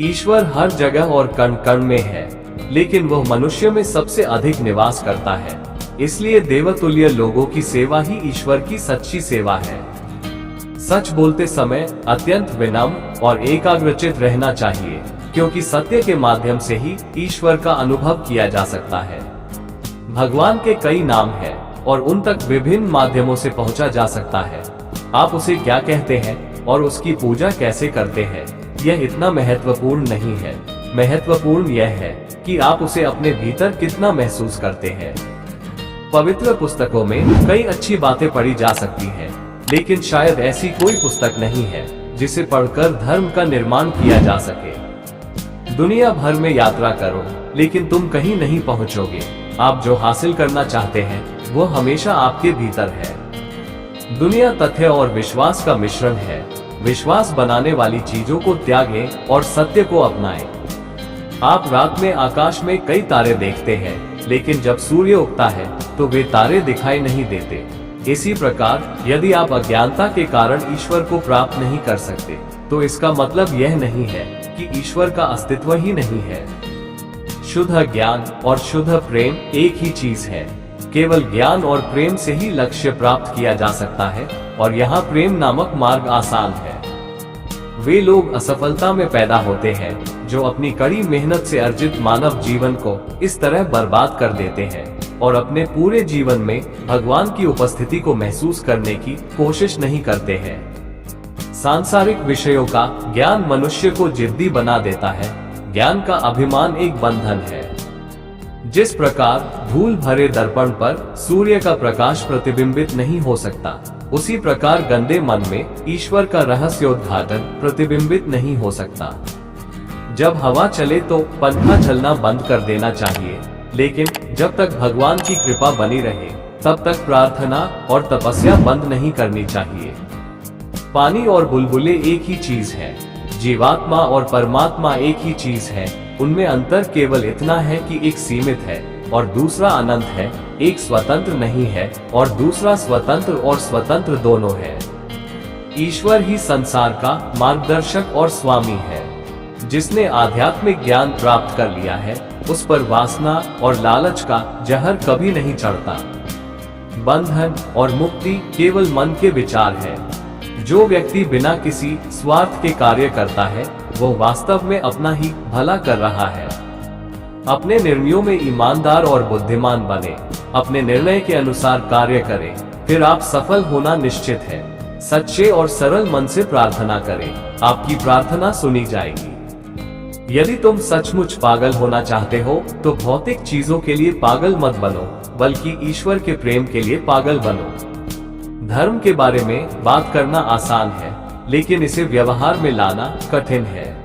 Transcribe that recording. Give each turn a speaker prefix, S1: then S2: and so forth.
S1: ईश्वर हर जगह और कण कण में है, लेकिन वह मनुष्य में सबसे अधिक निवास करता है। इसलिए देवतुल्य लोगों की सेवा ही ईश्वर की सच्ची सेवा है। सच बोलते समय अत्यंत विनम्र और एकाग्रचित रहना चाहिए, क्योंकि सत्य के माध्यम से ही ईश्वर का अनुभव किया जा सकता है। भगवान के कई नाम हैं और उन तक विभिन्न माध्यमों से पहुंचा जा सकता है। आप उसे क्या कहते हैं और उसकी पूजा कैसे करते हैं, यह इतना महत्वपूर्ण नहीं है। महत्वपूर्ण यह है कि आप उसे अपने भीतर कितना महसूस करते हैं। पवित्र पुस्तकों में कई अच्छी बातें पढ़ी जा सकती हैं, लेकिन शायद ऐसी कोई पुस्तक नहीं है जिसे पढ़कर धर्म का निर्माण किया जा सके। दुनिया भर में यात्रा करो, लेकिन तुम कहीं नहीं पहुंचोगे। आप जो हासिल करना चाहते हैं वो हमेशा आपके भीतर है। दुनिया तथ्य और विश्वास का मिश्रण है। विश्वास बनाने वाली चीजों को त्यागें और सत्य को अपनाएं। आप रात में आकाश में कई तारे देखते हैं, लेकिन जब सूर्य उगता है तो वे तारे दिखाई नहीं देते। इसी प्रकार यदि आप अज्ञानता के कारण ईश्वर को प्राप्त नहीं कर सकते, तो इसका मतलब यह नहीं है कि ईश्वर का अस्तित्व ही नहीं है। शुद्ध ज्ञान और शुद्ध प्रेम एक ही चीज है। केवल ज्ञान और प्रेम से ही लक्ष्य प्राप्त किया जा सकता है, और यहाँ प्रेम नामक मार्ग आसान है। वे लोग असफलता में पैदा होते हैं जो अपनी कड़ी मेहनत से अर्जित मानव जीवन को इस तरह बर्बाद कर देते हैं और अपने पूरे जीवन में भगवान की उपस्थिति को महसूस करने की कोशिश नहीं करते हैं। सांसारिक विषयों का ज्ञान मनुष्य को जिद्दी बना देता है। ज्ञान का अभिमान एक बंधन है। जिस प्रकार धूल भरे दर्पण पर सूर्य का प्रकाश प्रतिबिंबित नहीं हो सकता, उसी प्रकार गंदे मन में ईश्वर का रहस्योद्घाटन प्रतिबिंबित नहीं हो सकता। जब हवा चले तो पंखा चलना बंद कर देना चाहिए, लेकिन जब तक भगवान की कृपा बनी रहे तब तक प्रार्थना और तपस्या बंद नहीं करनी चाहिए। पानी और बुलबुले एक ही चीज है। जीवात्मा और परमात्मा एक ही चीज है। उनमें अंतर केवल इतना है कि एक सीमित है और दूसरा अनंत है। एक स्वतंत्र नहीं है और दूसरा स्वतंत्र और स्वतंत्र दोनों है। ईश्वर ही संसार का मार्गदर्शक और स्वामी है। जिसने आध्यात्मिक ज्ञान प्राप्त कर लिया है, उस पर वासना और लालच का जहर कभी नहीं चढ़ता। बंधन और मुक्ति केवल मन के विचार है। जो व्यक्ति बिना किसी स्वार्थ के कार्य करता है, वो वास्तव में अपना ही भला कर रहा है। अपने निर्णयों में ईमानदार और बुद्धिमान बने। अपने निर्णय के अनुसार कार्य करें, फिर आप सफल होना निश्चित है। सच्चे और सरल मन से प्रार्थना करें, आपकी प्रार्थना सुनी जाएगी। यदि तुम सचमुच पागल होना चाहते हो, तो भौतिक चीजों के लिए पागल मत बनो, बल्कि ईश्वर के प्रेम के लिए पागल बनो। धर्म के बारे में बात करना आसान है, लेकिन इसे व्यवहार में लाना कठिन है।